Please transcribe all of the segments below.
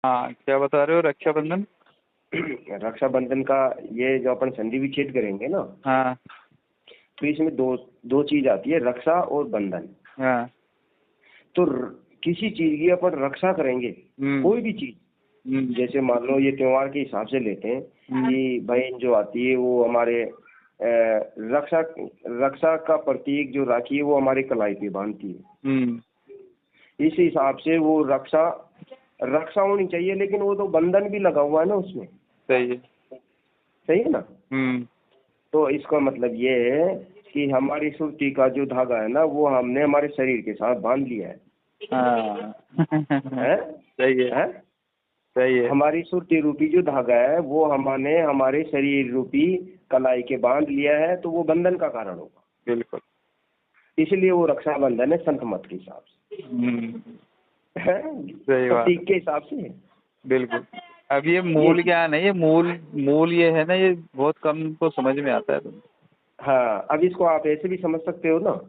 हाँ, क्या बता रहे हो? रक्षाबंधन। रक्षाबंधन का ये जो अपन संधि विच्छेद करेंगे ना, हाँ तो इसमें दो दो चीज आती है, रक्षा और बंधन। हाँ। तो किसी चीज की अपन रक्षा करेंगे, कोई भी चीज, जैसे मान लो ये त्योहार के हिसाब से लेते हैं कि बहन जो आती है वो हमारे रक्षा रक्षा का प्रतीक जो राखी है वो हमारी कलाई पे बांधती है। इस हिसाब से वो रक्षा रक्षा होनी चाहिए, लेकिन वो तो बंधन भी लगा हुआ है ना उसमें। सही है। सही है ना। तो इसका मतलब ये है कि हमारी सुर्ती का जो धागा है ना वो हमने हमारे शरीर के साथ बांध लिया है। हाँ। है? सही है। सही है। हमारी सुर्ती रूपी जो धागा है वो हमने हमारे शरीर रूपी कलाई के बांध लिया है, तो वो बंधन का कारण होगा। बिल्कुल। इसलिए वो रक्षाबंधन है संत मत के हिसाब से। सही बात। प्रतीक के हिसाब से। बिल्कुल। अब ये मूल ज्ञान है, ये मूल ये है ना, ये बहुत कम को समझ में आता है तुम। हाँ, अब इसको आप ऐसे भी समझ सकते हो ना,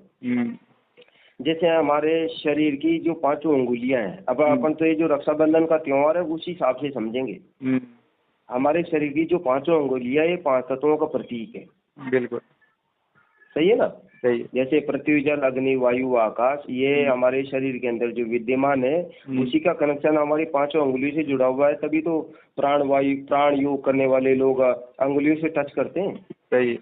जैसे हमारे शरीर की जो पांचों अंगुलियां हैं, अब अपन तो ये जो रक्षाबंधन का त्योहार है उसी हिसाब से समझेंगे। हमारे शरीर की जो पांचों अंगुलियां ये पांच तत्वों का प्रतीक है। बिल्कुल। सही है ना। सही है। जैसे पृथ्वी जल अग्नि वायु आकाश, ये हमारे शरीर के अंदर जो विद्यमान है उसी का कनेक्शन हमारी पांचों अंगुलियों से जुड़ा हुआ है, तभी तो प्राण योग करने वाले लोग अंगुलियों से टच करते हैं। सही है।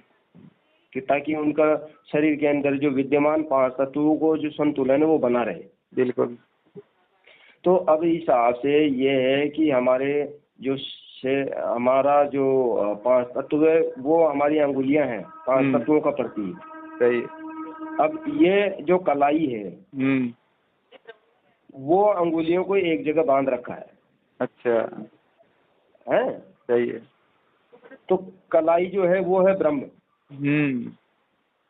कि ताकि उनका शरीर के अंदर जो विद्यमान पांच तत्वों को जो संतुलन है वो बना रहे। बिल्कुल। तो अब इस हिसाब से ये है कि हमारा जो पांच तत्व है वो हमारी अंगुलियां हैं, पांच तत्वों का प्रतीक। सही। अब ये जो कलाई है वो अंगुलियों को एक जगह बांध रखा है। अच्छा है। सही है। तो कलाई जो है वो है ब्रह्म।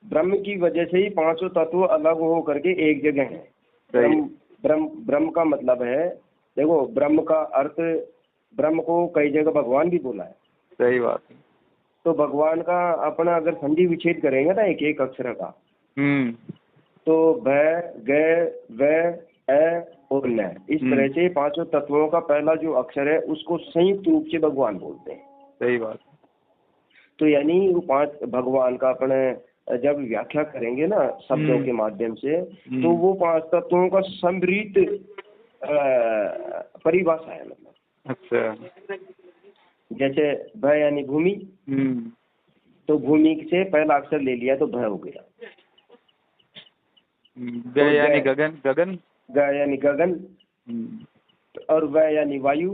ब्रह्म की वजह से ही पांचों तत्व अलग हो करके एक जगह है। ब्रह्म का मतलब है, देखो ब्रह्म का अर्थ, ब्रह्म को कई जगह भगवान भी बोला है। सही बात है। तो भगवान का अपना अगर संधि विच्छेद करेंगे ना एक एक अक्षर का, तो भ ग व अ और न, इस तरह से पांचों तत्वों का पहला जो अक्षर है उसको संयुक्त रूप से भगवान बोलते हैं। सही बात। तो यानी वो पांच भगवान का अपने जब व्याख्या करेंगे ना शब्दों के माध्यम से, तो वो पांच तत्वों का समृद्ध परिभाषा है। मतलब अच्छा। जैसे भ यानी भूमि, तो भूमि से पहला अक्षर ले लिया तो भ हो गया। ग यानी गगन, गगन। ग यानी गगन, और व यानी वायु।